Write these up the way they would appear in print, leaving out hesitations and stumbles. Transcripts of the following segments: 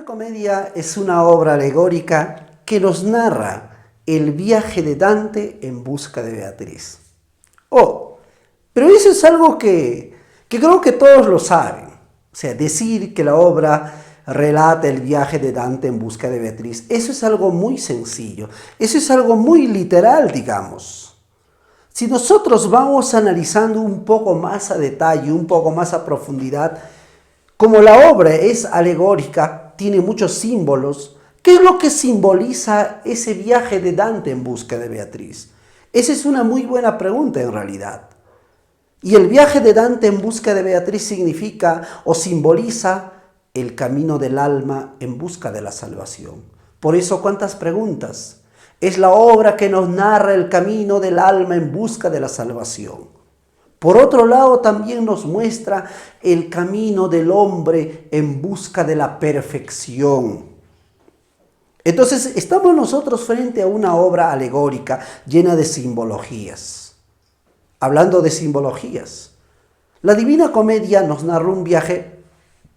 Comedia es una obra alegórica que nos narra el viaje de Dante en busca de Beatriz. Pero eso es algo que creo que todos lo saben. O sea, decir que la obra relata el viaje de Dante en busca de Beatriz, eso es algo muy sencillo, eso es algo muy literal, digamos. Si nosotros vamos analizando un poco más a detalle, un poco más a profundidad, como la obra es alegórica, tiene muchos símbolos, ¿qué es lo que simboliza ese viaje de Dante en busca de Beatriz? Esa es una muy buena pregunta en realidad. Y el viaje de Dante en busca de Beatriz significa o simboliza el camino del alma en busca de la salvación. Por eso, ¿cuántas preguntas? Es la obra que nos narra el camino del alma en busca de la salvación. Por otro lado, también nos muestra el camino del hombre en busca de la perfección. Entonces, estamos nosotros frente a una obra alegórica llena de simbologías. Hablando de simbologías, la Divina Comedia nos narra un viaje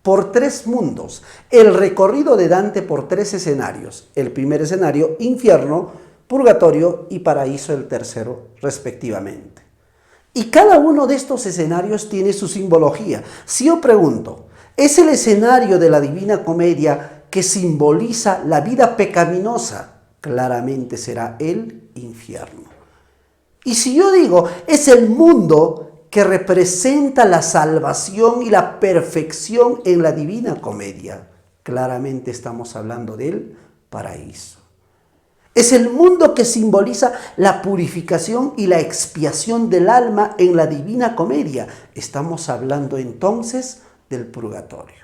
por 3 mundos, el recorrido de Dante por 3 escenarios. El primer escenario, infierno, purgatorio y paraíso, el tercero, respectivamente. Y cada uno de estos escenarios tiene su simbología. Si yo pregunto, ¿es el escenario de la Divina Comedia que simboliza la vida pecaminosa? Claramente será el infierno. Y si yo digo, es el mundo que representa la salvación y la perfección en la Divina Comedia, claramente estamos hablando del paraíso. Es el mundo que simboliza la purificación y la expiación del alma en la Divina Comedia. Estamos hablando entonces del purgatorio.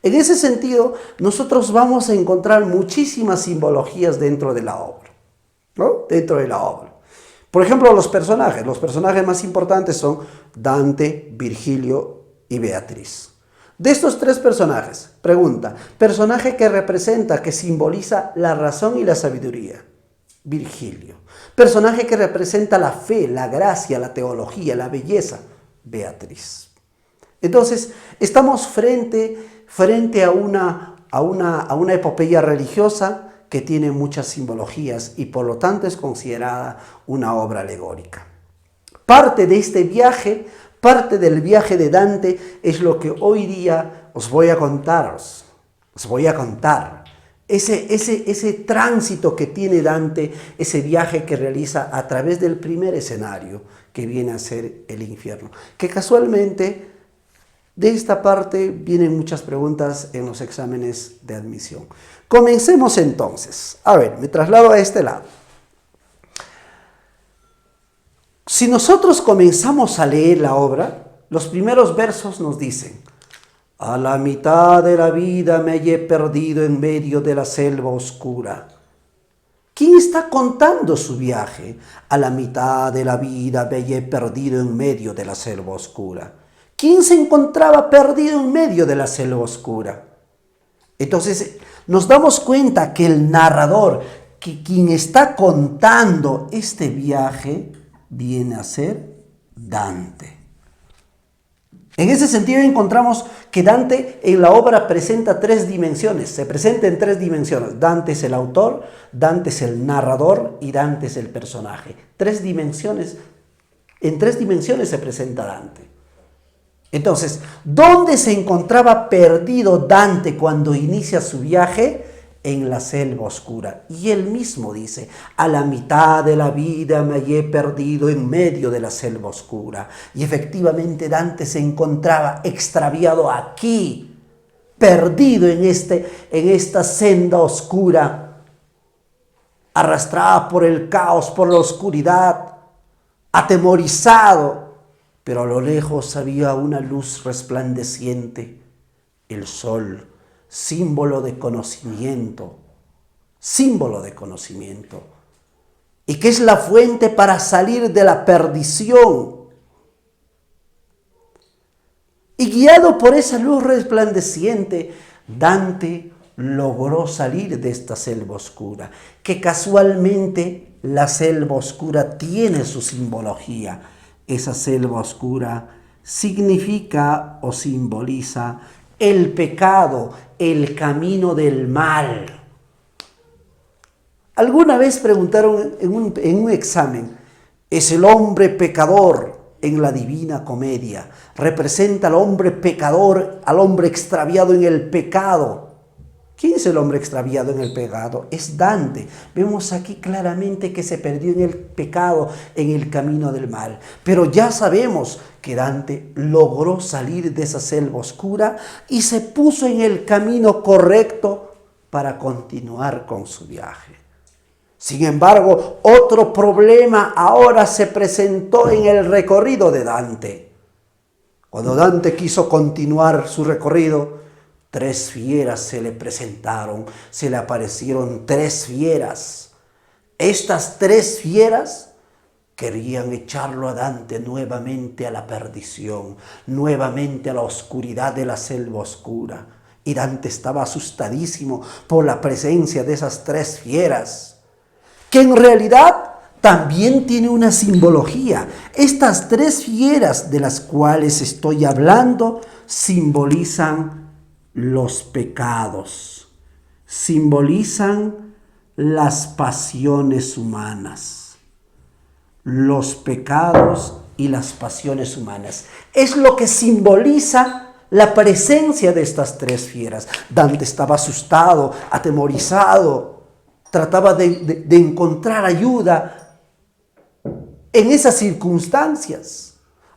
En ese sentido, nosotros vamos a encontrar muchísimas simbologías dentro de la obra, ¿no? Dentro de la obra. Por ejemplo, los personajes más importantes son Dante, Virgilio y Beatriz. De estos 3 personajes, pregunta, personaje que representa, que simboliza la razón y la sabiduría, Virgilio. Personaje que representa la fe, la gracia, la teología, la belleza, Beatriz. Entonces, estamos frente a una epopeya religiosa que tiene muchas simbologías y por lo tanto es considerada una obra alegórica. Parte de este viaje, parte del viaje de Dante es lo que hoy día os voy a contar. Ese tránsito que tiene Dante, ese viaje que realiza a través del primer escenario, que viene a ser el infierno. Que casualmente, de esta parte vienen muchas preguntas en los exámenes de admisión. Comencemos entonces. A ver, me traslado a este lado. Si nosotros comenzamos a leer la obra, los primeros versos nos dicen: a la mitad de la vida me hallé perdido en medio de la selva oscura. ¿Quién está contando su viaje? A la mitad de la vida me hallé perdido en medio de la selva oscura. ¿Quién se encontraba perdido en medio de la selva oscura? Entonces nos damos cuenta que el narrador, que quien está contando este viaje, viene a ser Dante. En ese sentido encontramos que Dante en la obra presenta 3 dimensiones, se presenta en 3 dimensiones. Dante es el autor, Dante es el narrador y Dante es el personaje. 3 dimensiones, en 3 dimensiones se presenta Dante. Entonces, ¿dónde se encontraba perdido Dante cuando inicia su viaje? En la selva oscura. Y él mismo dice: a la mitad de la vida me hallé perdido en medio de la selva oscura. Y efectivamente Dante se encontraba extraviado aquí, perdido en esta senda oscura, arrastrado por el caos, por la oscuridad, atemorizado. Pero a lo lejos había una luz resplandeciente, el sol, símbolo de conocimiento, y que es la fuente para salir de la perdición. Y guiado por esa luz resplandeciente, Dante logró salir de esta selva oscura, que casualmente la selva oscura tiene su simbología. Esa selva oscura significa o simboliza el pecado, el camino del mal. Alguna vez preguntaron en un examen, ¿es el hombre pecador en la Divina Comedia? ¿Representa al hombre pecador, al hombre extraviado en el pecado? ¿Quién es el hombre extraviado en el pecado? Es Dante. Vemos aquí claramente que se perdió en el pecado, en el camino del mal. Pero ya sabemos que Dante logró salir de esa selva oscura y se puso en el camino correcto para continuar con su viaje. Sin embargo, otro problema ahora se presentó en el recorrido de Dante. Cuando Dante quiso continuar su recorrido, 3 fieras se le presentaron, se le aparecieron 3 fieras. Estas 3 fieras querían echarlo a Dante nuevamente a la perdición, nuevamente a la oscuridad de la selva oscura. Y Dante estaba asustadísimo por la presencia de esas 3 fieras, que en realidad también tiene una simbología. Estas 3 fieras de las cuales estoy hablando simbolizan los pecados, simbolizan las pasiones humanas, los pecados y las pasiones humanas. Es lo que simboliza la presencia de estas 3 fieras. Dante estaba asustado, atemorizado, trataba de encontrar ayuda en esas circunstancias.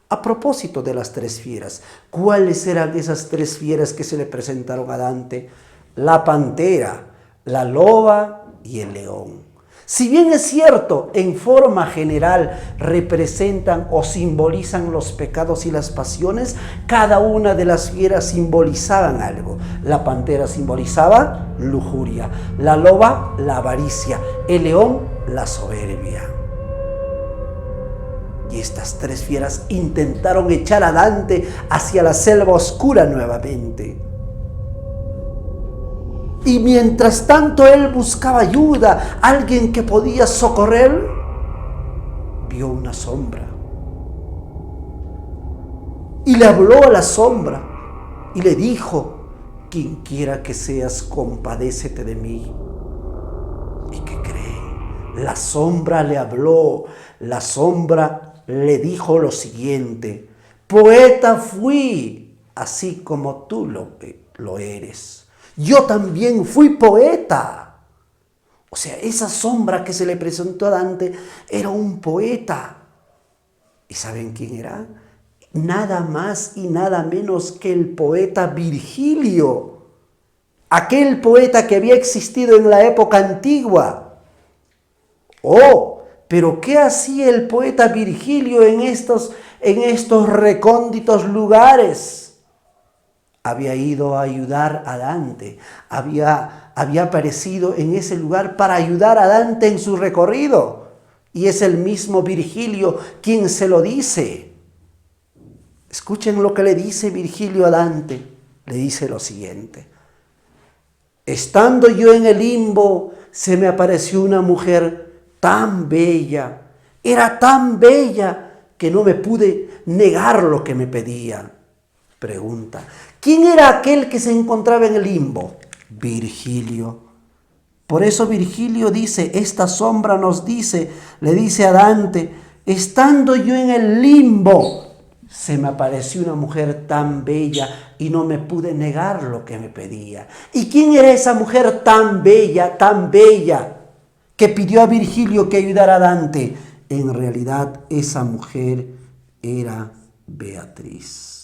A propósito de las 3 fieras, ¿cuáles eran esas 3 fieras que se le presentaron a Dante? La pantera, la loba y el león. Si bien es cierto, en forma general representan o simbolizan los pecados y las pasiones, cada una de las fieras simbolizaban algo. La pantera simbolizaba lujuria, la loba la avaricia, el león la soberbia. Y estas 3 fieras intentaron echar a Dante hacia la selva oscura nuevamente. Y mientras tanto él buscaba ayuda, alguien que podía socorrer, vio una sombra. Y le habló a la sombra y le dijo: quien quiera que seas, compadécete de mí. ¿Y qué creen? La sombra le habló, la sombra le dijo lo siguiente: poeta fui, así como tú lo eres. Yo también fui poeta. O sea, esa sombra que se le presentó a Dante era un poeta. ¿Y saben quién era? Nada más y nada menos que el poeta Virgilio. Aquel poeta que había existido en la época antigua. Oh, pero ¿qué hacía el poeta Virgilio en estos recónditos lugares? Había ido a ayudar a Dante, había aparecido en ese lugar para ayudar a Dante en su recorrido. Y es el mismo Virgilio quien se lo dice. Escuchen lo que le dice Virgilio a Dante. Le dice lo siguiente: estando yo en el limbo, se me apareció una mujer tan bella, era tan bella que no me pude negar lo que me pedía. Pregunta: ¿quién era aquel que se encontraba en el limbo? Virgilio. Por eso Virgilio dice, esta sombra nos dice, le dice a Dante: estando yo en el limbo, se me apareció una mujer tan bella y no me pude negar lo que me pedía. ¿Y quién era esa mujer tan bella, que pidió a Virgilio que ayudara a Dante? En realidad, esa mujer era Beatriz.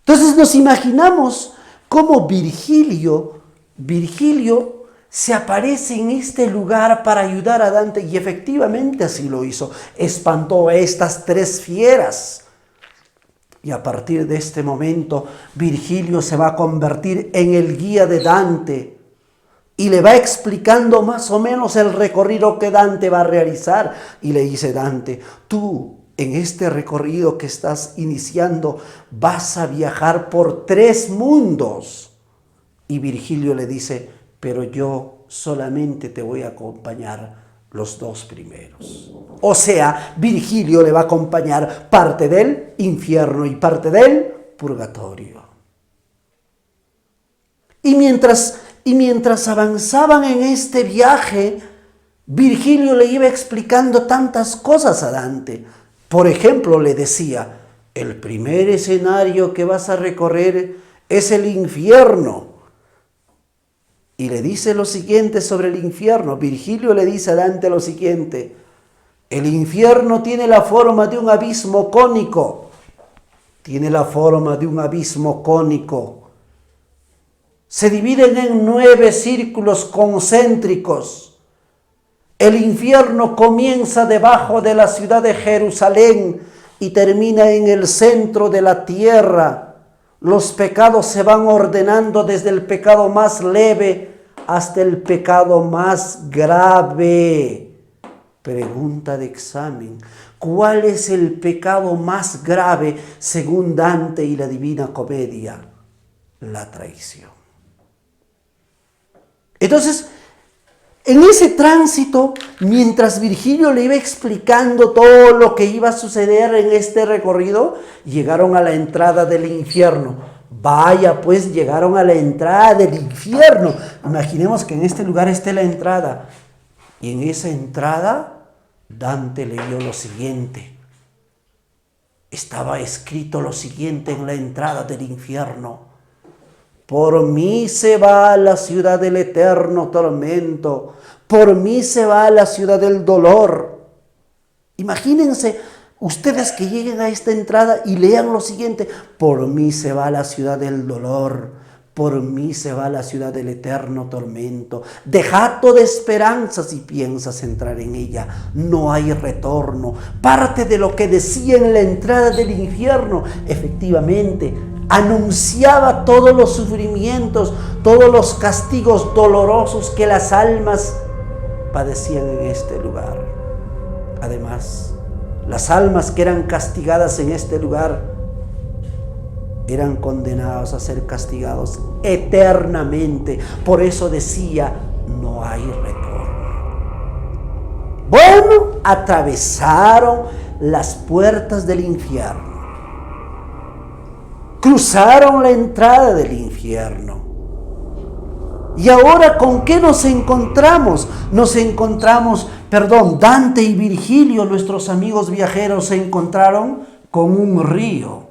Entonces nos imaginamos cómo Virgilio se aparece en este lugar para ayudar a Dante, y efectivamente así lo hizo. Espantó a estas 3 fieras. Y a partir de este momento, Virgilio se va a convertir en el guía de Dante y le va explicando más o menos el recorrido que Dante va a realizar. Y le dice: Dante, tú en este recorrido que estás iniciando vas a viajar por 3 mundos. Y Virgilio le dice: pero yo solamente te voy a acompañar los dos primeros. O sea, Virgilio le va a acompañar parte del infierno y parte del purgatorio. Y mientras avanzaban en este viaje, Virgilio le iba explicando tantas cosas a Dante. Por ejemplo, le decía, el primer escenario que vas a recorrer es el infierno. Y le dice lo siguiente sobre el infierno. Virgilio le dice a Dante lo siguiente: el infierno tiene la forma de un abismo cónico. Tiene la forma de un abismo cónico. Se dividen en 9 círculos concéntricos. El infierno comienza debajo de la ciudad de Jerusalén y termina en el centro de la tierra. Los pecados se van ordenando desde el pecado más leve hasta el pecado más grave. Pregunta de examen: ¿cuál es el pecado más grave según Dante y la Divina Comedia? La traición. Entonces, en ese tránsito, mientras Virgilio le iba explicando todo lo que iba a suceder en este recorrido, llegaron a la entrada del infierno. Vaya, pues llegaron a la entrada del infierno. Imaginemos que en este lugar esté la entrada. Y en esa entrada, Dante leyó lo siguiente. Estaba escrito lo siguiente en la entrada del infierno: por mí se va a la ciudad del eterno tormento, por mí se va a la ciudad del dolor. Imagínense ustedes que lleguen a esta entrada y lean lo siguiente: por mí se va a la ciudad del dolor, por mí se va a la ciudad del eterno tormento. Deja toda esperanza si piensas entrar en ella, no hay retorno. Parte de lo que decía en la entrada del infierno, efectivamente, anunciaba todos los sufrimientos, todos los castigos dolorosos que las almas padecían en este lugar. Además, las almas que eran castigadas en este lugar eran condenados a ser castigados eternamente. Por eso decía, no hay retorno. Bueno, atravesaron las puertas del infierno. Cruzaron la entrada del infierno. ¿Y ahora con qué nos encontramos? Dante y Virgilio, nuestros amigos viajeros, se encontraron con un río.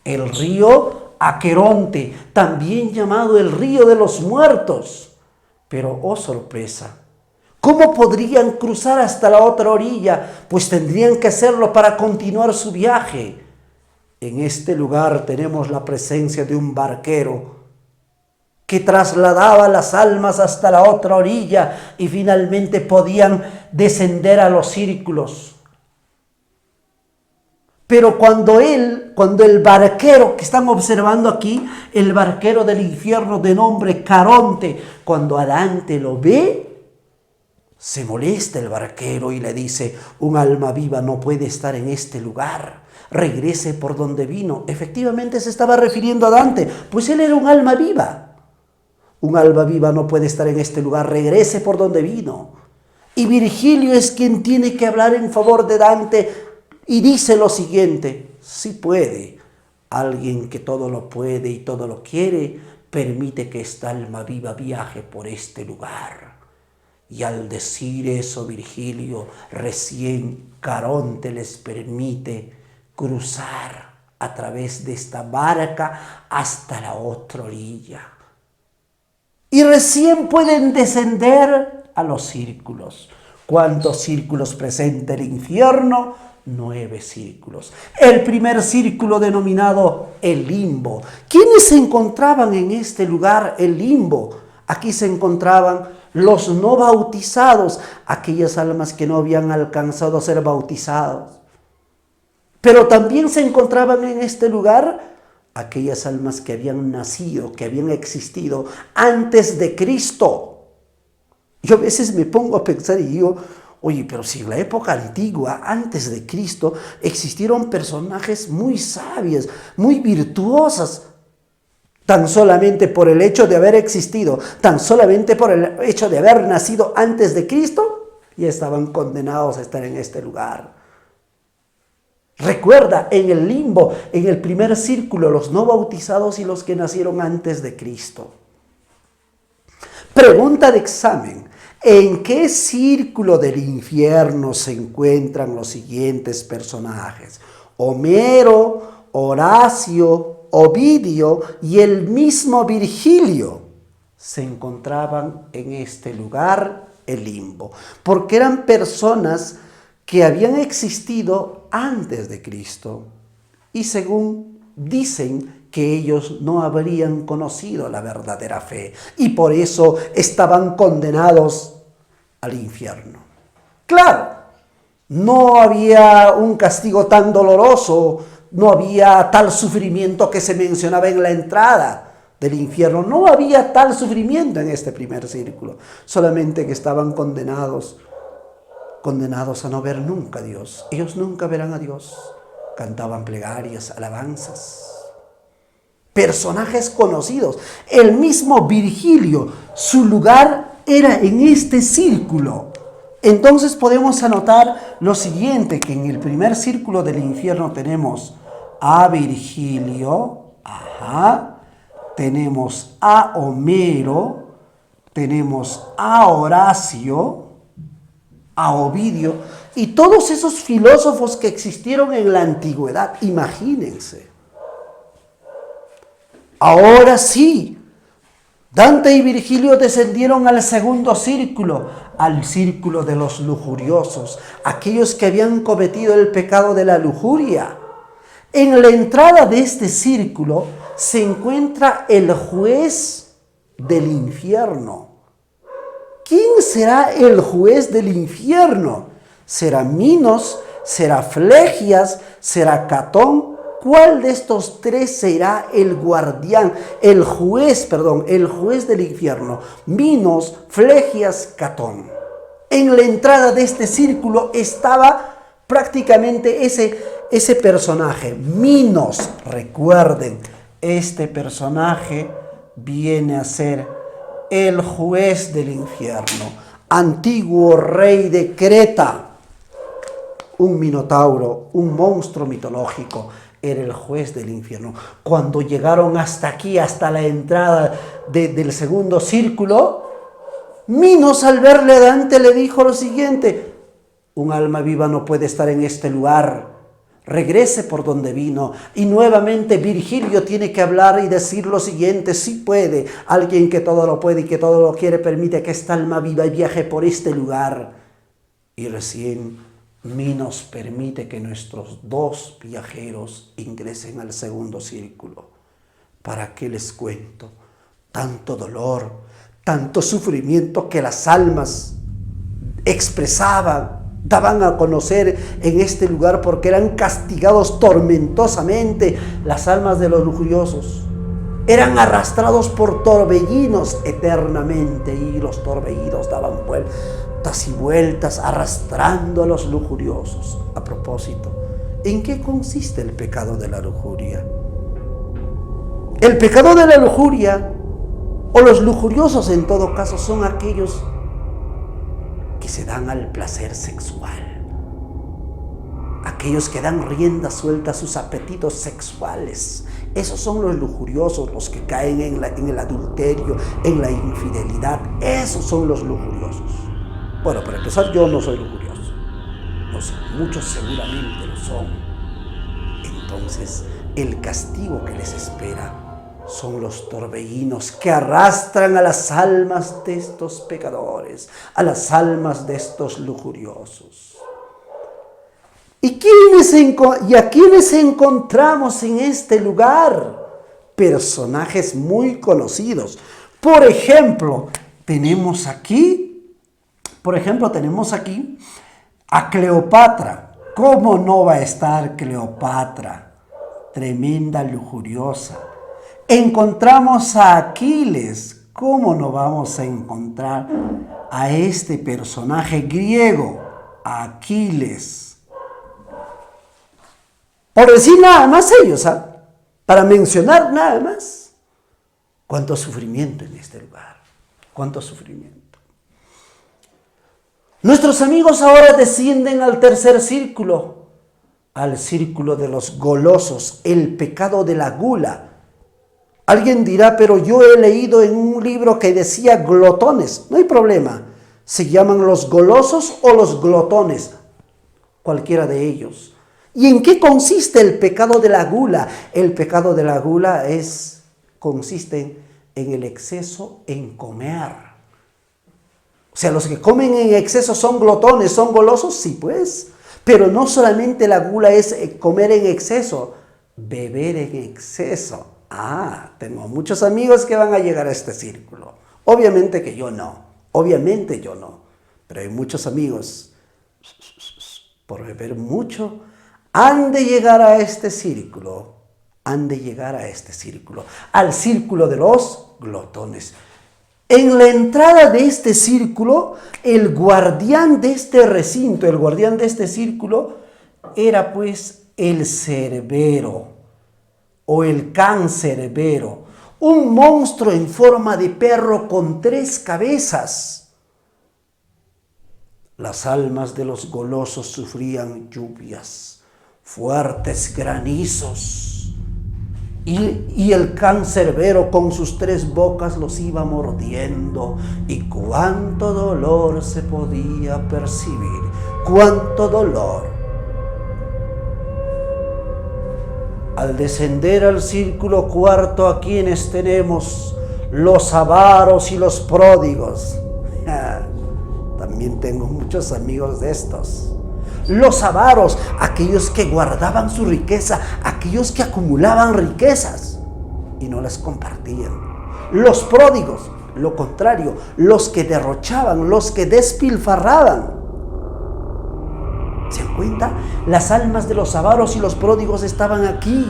El río Aqueronte, también llamado el río de los muertos. Pero, oh sorpresa, ¿cómo podrían cruzar hasta la otra orilla? Pues tendrían que hacerlo para continuar su viaje. En este lugar tenemos la presencia de un barquero que trasladaba las almas hasta la otra orilla y finalmente podían descender a los círculos. Pero cuando el barquero que están observando aquí, el barquero del infierno de nombre Caronte, cuando a Dante lo ve, se molesta el barquero y le dice: un alma viva no puede estar en este lugar. Regrese por donde vino. Efectivamente se estaba refiriendo a Dante, pues él era un alma viva. Un alma viva no puede estar en este lugar. Regrese por donde vino. Y Virgilio es quien tiene que hablar en favor de Dante y dice lo siguiente: sí puede. Alguien que todo lo puede y todo lo quiere, permite que esta alma viva viaje por este lugar. Y al decir eso, Virgilio, recién Caronte les permite cruzar a través de esta barca hasta la otra orilla. Y recién pueden descender a los círculos. ¿Cuántos círculos presenta el infierno? 9 círculos. El primer círculo denominado el limbo. ¿Quiénes se encontraban en este lugar, el limbo? Aquí se encontraban los no bautizados, aquellas almas que no habían alcanzado a ser bautizados. Pero también se encontraban en este lugar aquellas almas que habían nacido, que habían existido antes de Cristo. Yo a veces me pongo a pensar y digo: oye, pero si en la época antigua, antes de Cristo, existieron personajes muy sabios, muy virtuosas, tan solamente por el hecho de haber existido, tan solamente por el hecho de haber nacido antes de Cristo, y estaban condenados a estar en este lugar. Recuerda, en el limbo, en el primer círculo, los no bautizados y los que nacieron antes de Cristo. Pregunta de examen: ¿en qué círculo del infierno se encuentran los siguientes personajes? Homero, Horacio, Ovidio y el mismo Virgilio se encontraban en este lugar, el limbo, porque eran personas que habían existido antes de Cristo y según dicen que ellos no habrían conocido la verdadera fe y por eso estaban condenados al infierno. Claro, no había un castigo tan doloroso, no había tal sufrimiento que se mencionaba en la entrada del infierno, no había tal sufrimiento en este primer círculo, solamente que estaban condenados a no ver nunca a Dios. Ellos nunca verán a Dios. Cantaban plegarias, alabanzas. Personajes conocidos. El mismo Virgilio, su lugar era en este círculo. Entonces podemos anotar lo siguiente, que en el primer círculo del infierno tenemos a Virgilio, tenemos a Homero, tenemos a Horacio, a Ovidio y todos esos filósofos que existieron en la antigüedad. Imagínense. Ahora sí, Dante y Virgilio descendieron al segundo círculo, al círculo de los lujuriosos, aquellos que habían cometido el pecado de la lujuria. En la entrada de este círculo se encuentra el juez del infierno. ¿Quién será el juez del infierno? ¿Será Minos? ¿Será Flegias? ¿Será Catón? ¿Cuál de estos tres será el guardián, el juez del infierno? Minos, Flegias, Catón. En la entrada de este círculo estaba prácticamente ese personaje, Minos. Recuerden, este personaje viene a ser el juez del infierno, antiguo rey de Creta, un minotauro, un monstruo mitológico, era el juez del infierno. Cuando llegaron hasta aquí, hasta la entrada del segundo círculo, Minos, al verle a Dante, le dijo lo siguiente: un alma viva no puede estar en este lugar, regrese por donde vino. Y nuevamente Virgilio tiene que hablar y decir lo siguiente: sí puede, alguien que todo lo puede y que todo lo quiere permite que esta alma viva viaje por este lugar. Y recién Minos permite que nuestros dos viajeros ingresen al segundo círculo. ¿Para qué les cuento? Tanto dolor, tanto sufrimiento que las almas expresaban, daban a conocer en este lugar, porque eran castigados tormentosamente. Las almas de los lujuriosos eran arrastrados por torbellinos eternamente, y los torbellinos daban vueltas y vueltas arrastrando a los lujuriosos. A propósito, ¿en qué consiste el pecado de la lujuria? El pecado de la lujuria, o los lujuriosos en todo caso, son aquellos que se dan al placer sexual, aquellos que dan rienda suelta a sus apetitos sexuales. Esos son los lujuriosos, los que caen en el adulterio, en la infidelidad. Esos son los lujuriosos. Bueno, para empezar, yo no soy lujurioso. No sé, muchos seguramente lo son. Entonces, el castigo que les espera son los torbellinos que arrastran a las almas de estos pecadores, a las almas de estos lujuriosos. ¿Y a quiénes encontramos en este lugar? Personajes muy conocidos. Por ejemplo, tenemos aquí a Cleopatra. ¿Cómo no va a estar Cleopatra? Tremenda lujuriosa. Encontramos a Aquiles. ¿Cómo no vamos a encontrar a este personaje griego, Aquiles? Por decir nada más ellos, para mencionar nada más. Cuánto sufrimiento en este lugar, cuánto sufrimiento. Nuestros amigos ahora descienden al tercer círculo, al círculo de los golosos, el pecado de la gula. Alguien dirá, pero yo he leído en un libro que decía glotones. No hay problema. Se llaman los golosos o los glotones, cualquiera de ellos. ¿Y en qué consiste el pecado de la gula? El pecado de la gula consiste en el exceso en comer. O sea, los que comen en exceso son glotones, son golosos, sí pues. Pero no solamente la gula es comer en exceso, beber en exceso. Tengo muchos amigos que van a llegar a este círculo. Obviamente que yo no, pero hay muchos amigos, por beber mucho, han de llegar a este círculo, al círculo de los glotones. En la entrada de este círculo, el guardián de este recinto, el guardián de este círculo, era pues el cerbero o el cancerbero, un monstruo en forma de perro con 3 cabezas. Las almas de los golosos sufrían lluvias, fuertes granizos, y el cancerbero con sus 3 bocas los iba mordiendo, y cuánto dolor se podía percibir, cuánto dolor. Al descender al círculo cuarto, ¿a quienes tenemos? Los avaros y los pródigos. También tengo muchos amigos de estos. Los avaros, aquellos que guardaban su riqueza, aquellos que acumulaban riquezas y no las compartían. Los pródigos, lo contrario, los que derrochaban, los que despilfarraban. ¿Se dan cuenta? Las almas de los avaros y los pródigos estaban aquí,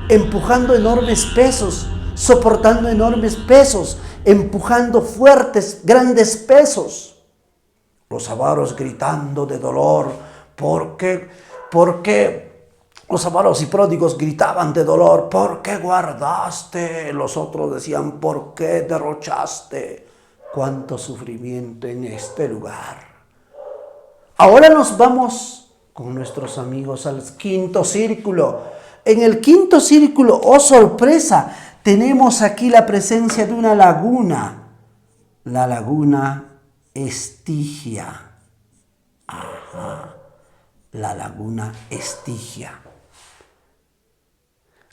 empujando enormes pesos, soportando enormes pesos, empujando fuertes, grandes pesos. Los avaros gritando de dolor, porque los avaros y pródigos gritaban de dolor, ¿por qué guardaste? Los otros decían, ¿por qué derrochaste? Cuánto sufrimiento en este lugar. Ahora nos vamos con nuestros amigos al quinto círculo. En el quinto círculo, ¡oh sorpresa!, tenemos aquí la presencia de una laguna, la laguna Estigia. La laguna Estigia.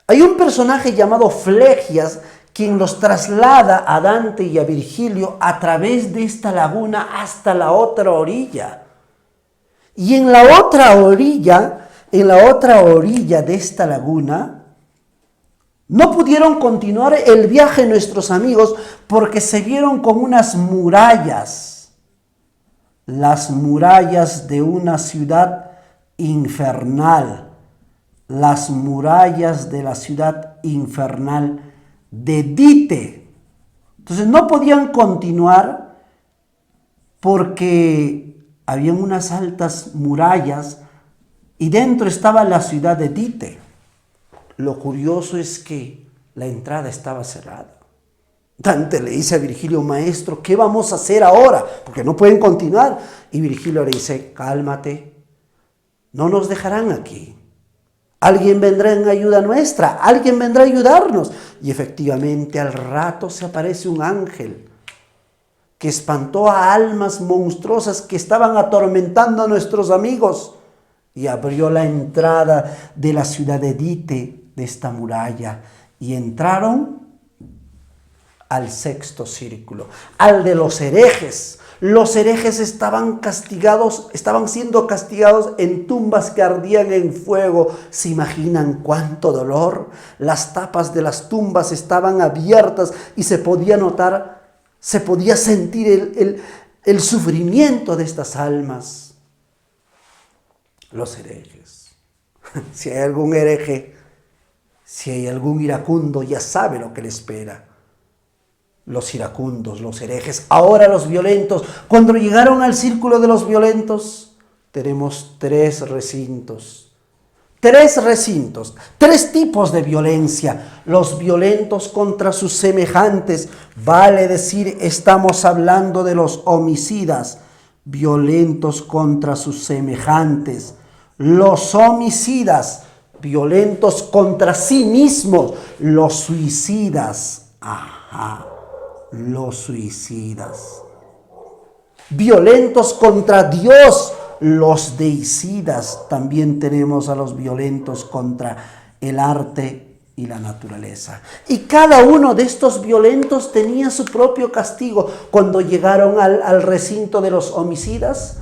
Hay un personaje llamado Flegias, quien los traslada a Dante y a Virgilio a través de esta laguna hasta la otra orilla. Y en la otra orilla de esta laguna, no pudieron continuar el viaje nuestros amigos porque se vieron con unas murallas, las murallas de una ciudad infernal, las murallas de la ciudad infernal de Dite. Entonces no podían continuar porque habían unas altas murallas y dentro estaba la ciudad de Dite. Lo curioso es que la entrada estaba cerrada. Dante le dice a Virgilio, maestro, ¿qué vamos a hacer ahora? Porque no pueden continuar. Y Virgilio le dice, cálmate, no nos dejarán aquí. Alguien vendrá en ayuda nuestra, alguien vendrá a ayudarnos. Y efectivamente al rato se aparece un ángel que espantó a almas monstruosas que estaban atormentando a nuestros amigos y abrió la entrada de la ciudad de Dite, de esta muralla, y entraron al sexto círculo, al de los herejes. Los herejes estaban siendo castigados en tumbas que ardían en fuego. ¿Se imaginan cuánto dolor? Las tapas de las tumbas estaban abiertas y se podía notar, se podía sentir el sufrimiento de estas almas. Los herejes. Si hay algún hereje, si hay algún iracundo, ya sabe lo que le espera. Los iracundos, los herejes, ahora los violentos. Cuando llegaron al círculo de los violentos, tenemos 3 recintos. tres recintos, tres tipos de violencia. Los violentos contra sus semejantes, vale decir, estamos hablando de los homicidas, violentos contra sus semejantes. Los homicidas, violentos contra sí mismos. Los suicidas, los suicidas. Violentos contra Dios, los deicidas. También tenemos a los violentos contra el arte y la naturaleza. Y cada uno de estos violentos tenía su propio castigo. Cuando llegaron al recinto de los homicidas,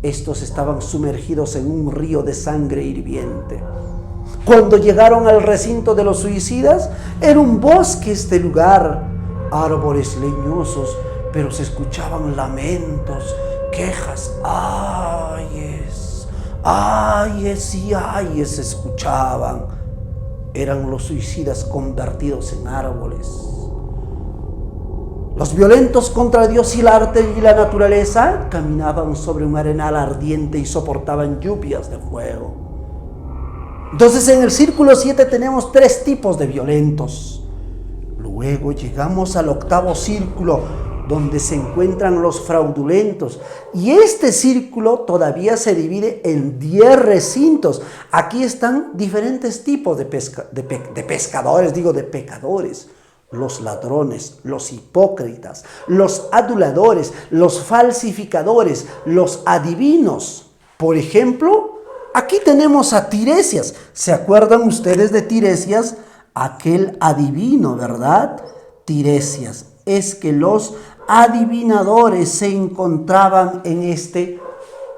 estos estaban sumergidos en un río de sangre hirviente. Cuando llegaron al recinto de los suicidas, era un bosque este lugar, árboles leñosos, pero se escuchaban lamentos, quejas, ayes y ayes se escuchaban. Eran los suicidas convertidos en árboles. Los violentos contra Dios y el arte y la naturaleza caminaban sobre un arenal ardiente y soportaban lluvias de fuego. Entonces en el círculo 7 tenemos tres tipos de violentos. Luego llegamos al octavo círculo, donde se encuentran los fraudulentos. Y este círculo todavía se divide en 10 recintos. Aquí están diferentes tipos de pecadores. Los ladrones, los hipócritas, los aduladores, los falsificadores, los adivinos. Por ejemplo, aquí tenemos a Tiresias. ¿Se acuerdan ustedes de Tiresias? Aquel adivino, ¿verdad? Tiresias. Es que los adivinadores se encontraban en este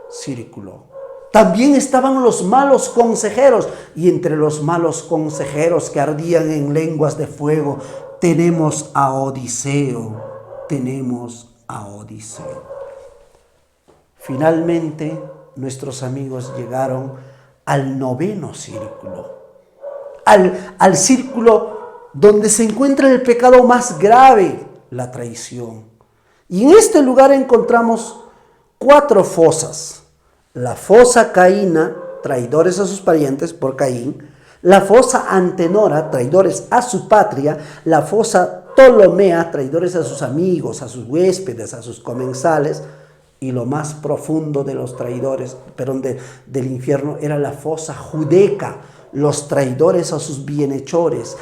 círculo. También estaban los malos consejeros, y entre los malos consejeros que ardían en lenguas de fuego tenemos a Odiseo. Finalmente, nuestros amigos llegaron al noveno círculo, al círculo donde se encuentra el pecado más grave, la traición. Y en este lugar encontramos 4 fosas. La fosa Caína, traidores a sus parientes por Caín. La fosa Antenora, traidores a su patria. La fosa Ptolomea, traidores a sus amigos, a sus huéspedes, a sus comensales. Y lo más profundo de los traidores, del infierno, era la fosa Judeca, los traidores a sus bienhechores.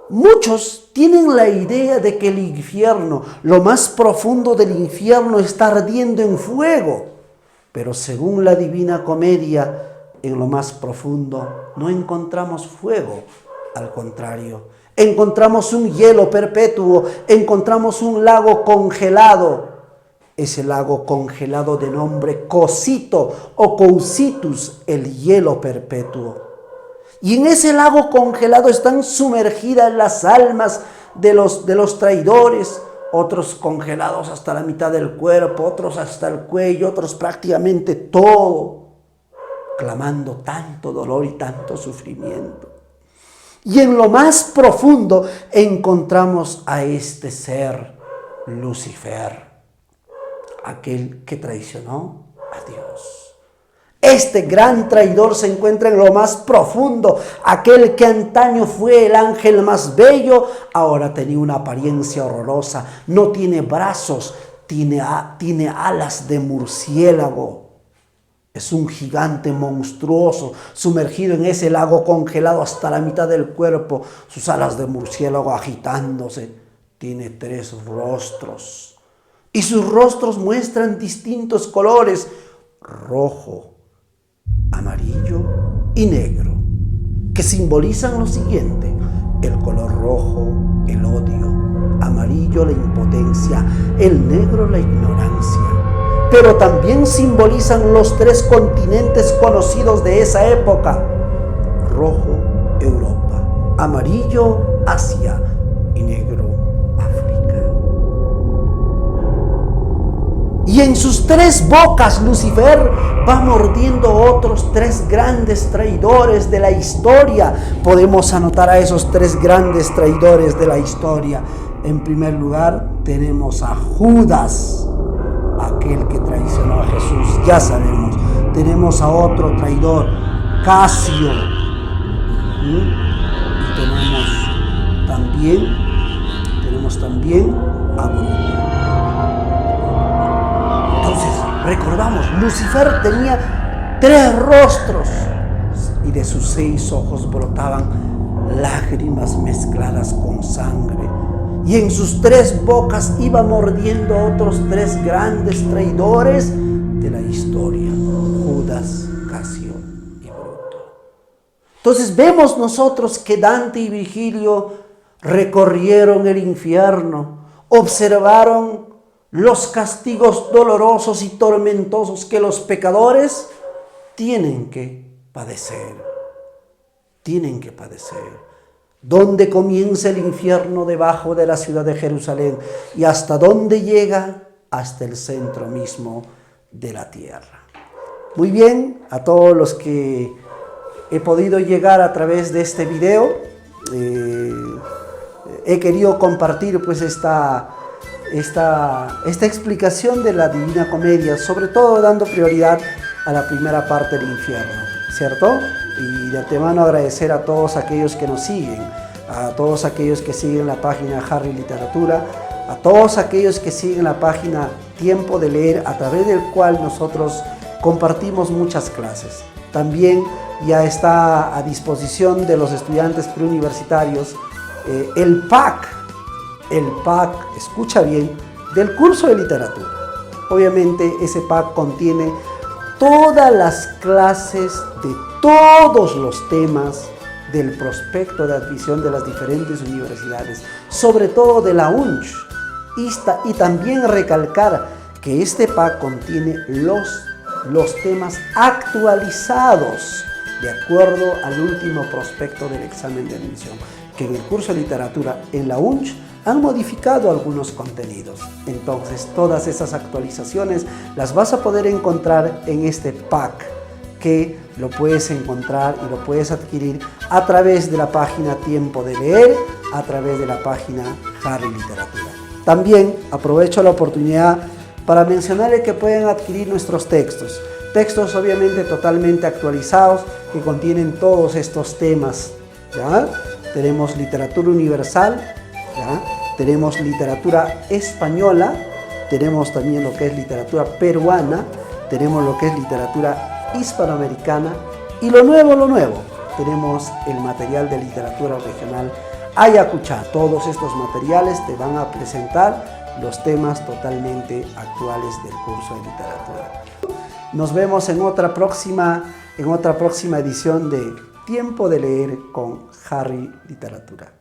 Muchos tienen la idea de que el infierno, lo más profundo del infierno, está ardiendo en fuego. Pero según la Divina Comedia, en lo más profundo no encontramos fuego. Al contrario, encontramos un hielo perpetuo, encontramos un lago congelado. Ese lago congelado de nombre Cosito o Cousitus, el hielo perpetuo. Y en ese lago congelado están sumergidas las almas de los traidores, otros congelados hasta la mitad del cuerpo, otros hasta el cuello, otros prácticamente todo, clamando tanto dolor y tanto sufrimiento. Y en lo más profundo encontramos a este ser, Lucifer, aquel que traicionó a Dios. Este gran traidor se encuentra en lo más profundo. Aquel que antaño fue el ángel más bello, ahora tenía una apariencia horrorosa. No tiene brazos, tiene alas de murciélago. Es un gigante monstruoso, sumergido en ese lago congelado hasta la mitad del cuerpo, sus alas de murciélago agitándose. Tiene 3 rostros. Y sus rostros muestran distintos colores: rojo, amarillo y negro, que simbolizan lo siguiente: el color rojo, el odio; amarillo, la impotencia; el negro, la ignorancia. Pero también simbolizan los 3 continentes conocidos de esa época: rojo, Europa; amarillo, Asia; y negro, África. Y en sus 3 bocas Lucifer va mordiendo otros 3 grandes traidores de la historia. Podemos anotar a esos 3 grandes traidores de la historia. En primer lugar tenemos a Judas, aquel que traicionó a Jesús, ya sabemos. Tenemos a otro traidor, Casio. Y tenemos también a Bruto. Entonces, recordamos, Lucifer tenía 3 rostros y de sus 6 ojos brotaban lágrimas mezcladas con sangre. Y en sus 3 bocas iba mordiendo a otros 3 grandes traidores de la historia: Judas, Casio y Bruto. Entonces vemos nosotros que Dante y Virgilio recorrieron el infierno, observaron los castigos dolorosos y tormentosos que los pecadores tienen que padecer. ¿Dónde comienza el infierno? Debajo de la ciudad de Jerusalén. ¿Y hasta dónde llega? Hasta el centro mismo de la tierra. Muy bien, a todos los que he podido llegar a través de este video, he querido compartir pues esta explicación de la Divina Comedia, sobre todo dando prioridad a la primera parte del infierno, ¿cierto? Y de antemano agradecer a todos aquellos que nos siguen, a todos aquellos que siguen la página Harry Literatura, a todos aquellos que siguen la página Tiempo de Leer, a través del cual nosotros compartimos muchas clases. También ya está a disposición de los estudiantes preuniversitarios el PAC, escucha bien, del curso de literatura. Obviamente ese PAC contiene todas las clases de todos los temas del prospecto de admisión de las diferentes universidades, sobre todo de la UNCH, y también recalcar que este PAC contiene los temas actualizados de acuerdo al último prospecto del examen de admisión, que en el curso de literatura en la UNCH han modificado algunos contenidos. Entonces todas esas actualizaciones las vas a poder encontrar en este PAC, que lo puedes encontrar y lo puedes adquirir a través de la página Tiempo de Leer, a través de la página Harry Literatura. También aprovecho la oportunidad para mencionarles que pueden adquirir nuestros textos obviamente totalmente actualizados, que contienen todos estos temas, ¿ya? Tenemos literatura universal, ¿ya? Tenemos literatura española, tenemos también lo que es literatura peruana, tenemos lo que es literatura hispanoamericana, y lo nuevo, tenemos el material de literatura regional ayacuchá. Todos estos materiales te van a presentar los temas totalmente actuales del curso de literatura. Nos vemos en otra próxima edición de Tiempo de Leer con Harry Literatura.